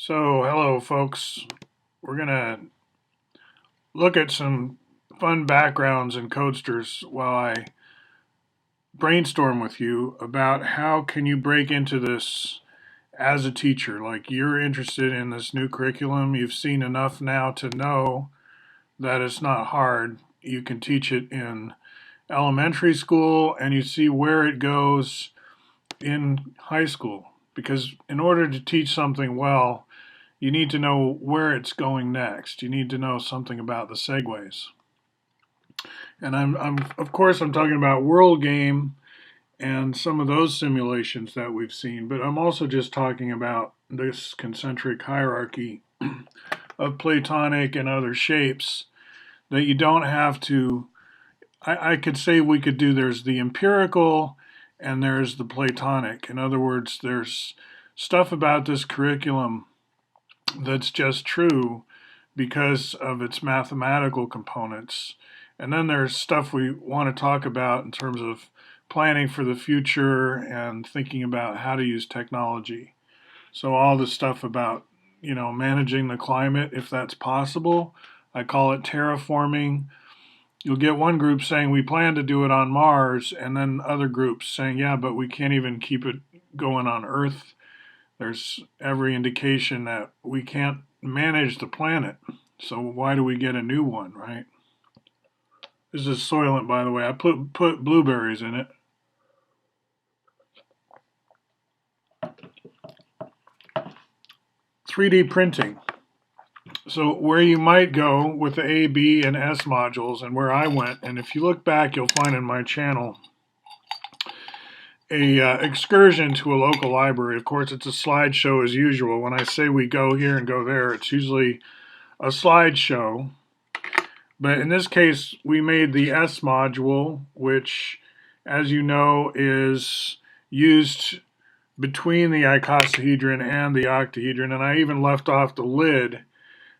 So, hello, folks. We're going to look at some fun backgrounds and coasters while I brainstorm with you about how can you break into this as a teacher. Like, you're interested in this new curriculum. You've seen enough now to know that it's not hard. You can teach it in elementary school and you see where it goes in high school. Because in order to teach something well, you need to know where it's going next. You need to know something about the segues. And I'm of course I'm talking about World Game and some of those simulations that we've seen, but I'm also just talking about this concentric hierarchy of Platonic and other shapes that you don't have to. I could say we could do there's the empirical and there's the Platonic. In other words, there's stuff about this curriculum that's just true because of its mathematical components. And then there's stuff we want to talk about in terms of planning for the future and thinking about how to use technology. So all the stuff about, managing the climate if that's possible. I call it terraforming. You'll get one group saying we plan to do it on Mars, and then other groups saying, yeah, but we can't even keep it going on Earth. There's every indication that we can't manage the planet. So why do we get a new one, right? This is Soylent, by the way. I put blueberries in it. 3D printing. So where you might go with the A, B, and S modules, and where I went, and if you look back, you'll find in my channel a excursion to a local library. Of course, it's a slideshow as usual. When I say we go here and go there, it's usually a slideshow. But in this case, we made the S module, which, as you know, is used between the icosahedron and the octahedron. And I even left off the lid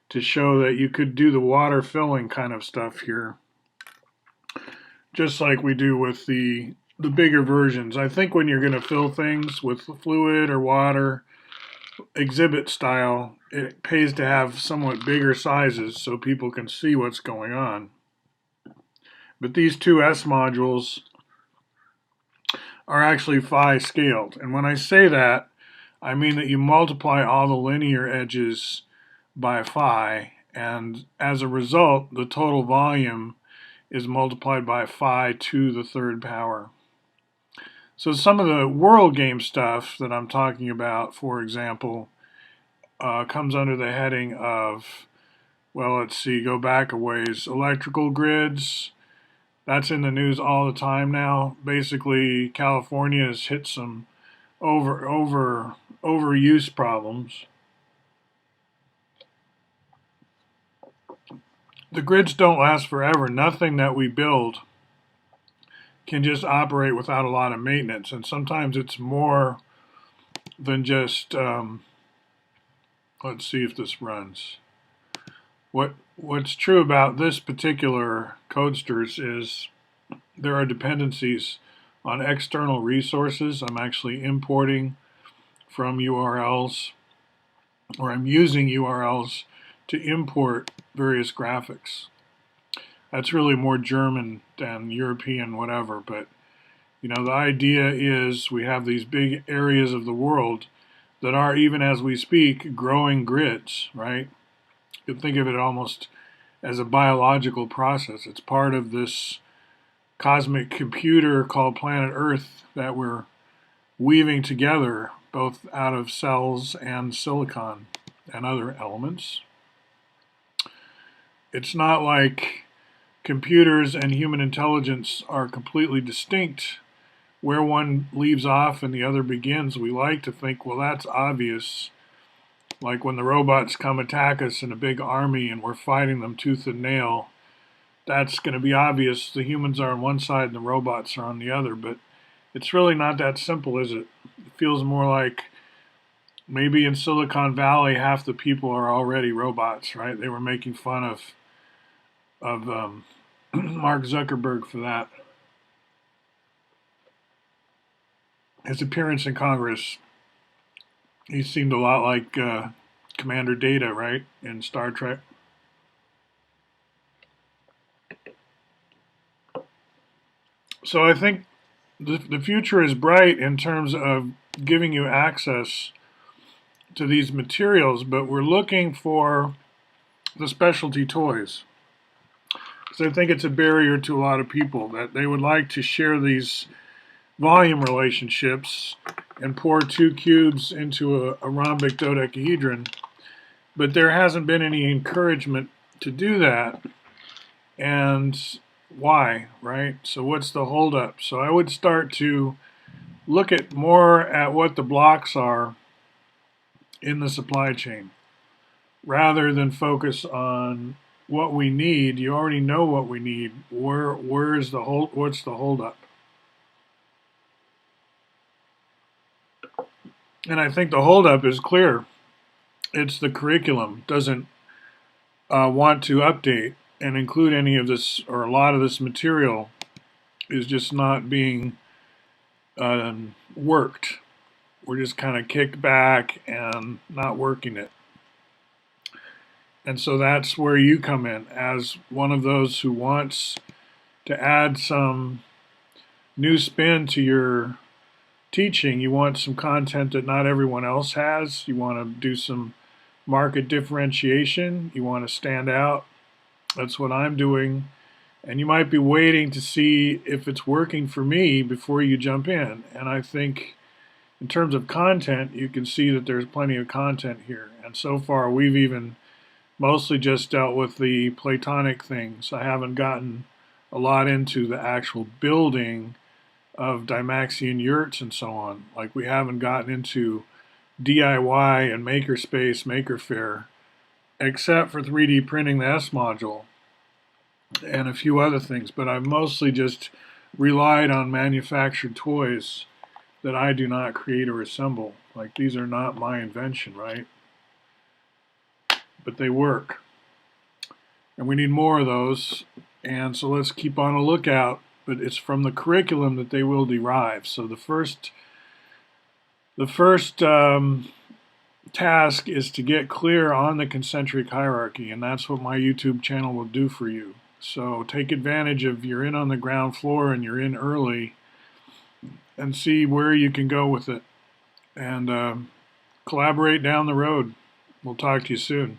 to show that you could do the water filling kind of stuff here, just like we do with the bigger versions. I think when you're going to fill things with fluid or water, exhibit style, it pays to have somewhat bigger sizes so people can see what's going on. But these two S modules are actually phi scaled. And when I say that, I mean that you multiply all the linear edges by phi, and as a result, the total volume is multiplied by phi to the third power. So some of the world game stuff that I'm talking about, for example, comes under the heading of, well, let's see, go back a ways, electrical grids. That's in the news all the time now. Basically, California has hit some overuse problems. The grids don't last forever. Nothing that we build can just operate without a lot of maintenance, and sometimes it's more than just. Let's see if this runs. What's true about this particular Codesters is there are dependencies on external resources. I'm actually importing from URLs, or I'm using URLs to import various graphics. That's really more German than European, whatever, but the idea is we have these big areas of the world that are, even as we speak, growing grids, right? You can think of it almost as a biological process. It's part of this cosmic computer called planet Earth that we're weaving together, both out of cells and silicon and other elements. It's not like computers and human intelligence are completely distinct. Where one leaves off and the other begins, we like to think, well, that's obvious. Like when the robots come attack us in a big army and we're fighting them tooth and nail, that's going to be obvious. The humans are on one side and the robots are on the other, but it's really not that simple, is it? It feels more like maybe in Silicon Valley half the people are already robots, right? They were making fun of Mark Zuckerberg for that. His appearance in Congress, he seemed a lot like Commander Data, right, in Star Trek. So I think the future is bright in terms of giving you access to these materials, but we're looking for the specialty toys. Because I think it's a barrier to a lot of people that they would like to share these volume relationships and pour two cubes into a rhombic dodecahedron, but there hasn't been any encouragement to do that. And why, right? So what's the holdup? So I would start to look at more at what the blocks are in the supply chain rather than focus on what we need. You already know what we need. Where's the what's the holdup? And I think the holdup is clear. It's the curriculum doesn't want to update and include any of this, or a lot of this material is just not being worked. We're just kind of kicked back and not working it. And so that's where you come in as one of those who wants to add some new spin to your teaching. You want some content that not everyone else has. You want to do some market differentiation. You want to stand out. That's what I'm doing. And you might be waiting to see if it's working for me before you jump in. And I think in terms of content, you can see that there's plenty of content here. And so far, we've even mostly just dealt with the Platonic things. I haven't gotten a lot into the actual building of Dymaxion yurts and so on. Like we haven't gotten into DIY and Makerspace, Maker Faire, except for 3D printing the S module and a few other things. But I've mostly just relied on manufactured toys that I do not create or assemble. Like these are not my invention, right? But they work. And we need more of those. And so let's keep on a lookout. But it's from the curriculum that they will derive. So the first task is to get clear on the concentric hierarchy, and that's what my YouTube channel will do for you. So take advantage of you're in on the ground floor and you're in early, and see where you can go with it, and collaborate down the road. We'll talk to you soon.